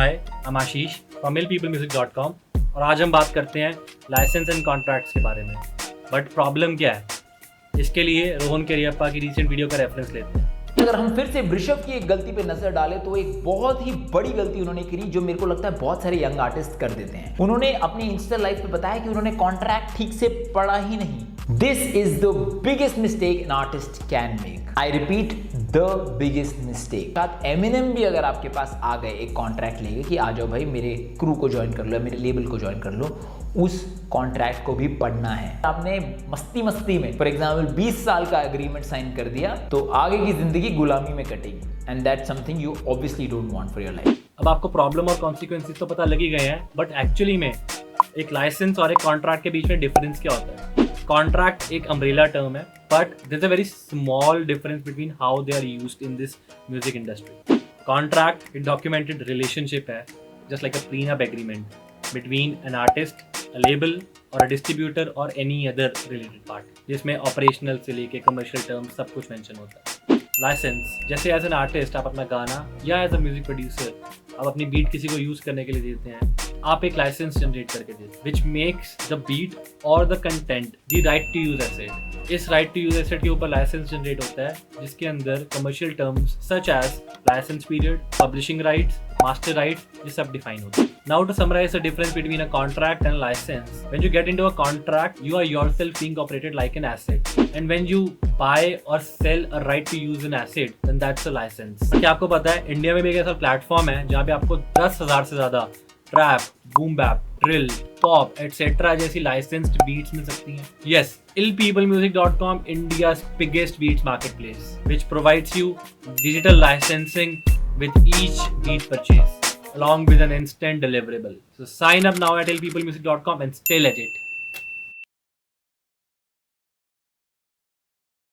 Hi, I am Ashish from millpeoplemusic.com और आज हम बात करते हैं लाइसेंस एंड कॉन्ट्रैक्ट्स के बारे में। बट प्रॉब्लम क्या है, इसके लिए रोहन केरियप्पा की रीसेंट वीडियो का रेफरेंस लेते हैं। अगर हम फिर से वृषभ की एक गलती पे नजर डालें तो एक बहुत ही बड़ी गलती उन्होंने करी जो मेरे को लगता है बहुत सारे यंग आर्टिस्ट कर देते हैं। उन्होंने अपनी इंस्टा लाइफ पे बताया कि उन्होंने कॉन्ट्रैक्ट ठीक से पढ़ा ही नहीं। This is the biggest mistake an artist can make. I repeat, the biggest mistake. साथ एमिनेम भी अगर आपके पास आ गए एक कॉन्ट्रैक्ट लेके कि आ जाओ भाई मेरे क्रू को ज्वाइन कर लो, मेरे लेबल को ज्वाइन कर लो, उस कॉन्ट्रैक्ट को भी पढ़ना है। आपने मस्ती में फॉर एग्जाम्पल 20 साल का एग्रीमेंट साइन कर दिया तो आगे की जिंदगी गुलामी में कटेगी and that's something you obviously don't want for your life. अब आपको प्रॉब्लम और कॉन्सिक्वेंसेस तो पता लग ही गए हैं, बट एक्चुअली में एक लाइसेंस और एक कॉन्ट्रैक्ट के बीच में डिफरेंस क्या होता है। कॉन्ट्रैक्ट एक अम्ब्रेला टर्म है, but there is a very small difference between how they are used in this music industry. Contract एक डॉक्यूमेंटेड रिलेशनशिप है, just like a prenup agreement between an artist, a label or a distributor or any other related party, जिसमें operational से लेके commercial terms सब कुछ mention होता है। Licence जैसे एज एन आर्टिस्ट आप अपना गाना या एज अ म्यूजिक प्रोड्यूसर आप अपनी बीट किसी को यूज करने के लिए देते हैं, आप एक लाइसेंस जनरेट करके देते हैं विच मेक्स द बीट और the content the right to use asset. इस राइट टू यूज एसेट के ऊपर लाइसेंस जनरेट होता है जिसके अंदर commercial terms such as license period, publishing rights, master rights, ये सब डिफाइन होते हैं। Now to summarize the difference between a contract and a license, when you get into a contract, you are yourself being operated like an asset, and when you buy or sell a right to use an asset, then that's a license. क्या आपको पता है India में भी एक ऐसा platform है जहाँ पे आपको 10,000 से ज्यादा trap, boom bap, drill, pop etcetera जैसी लाइसेंस्ड बीट्स मिल सकती हैं। Yes, illpeoplemusic.com, India's biggest beats marketplace, which provides you digital licensing with each beat purchase, along with an instant deliverable. So sign up now at illpeoplemusic.com and stay legit.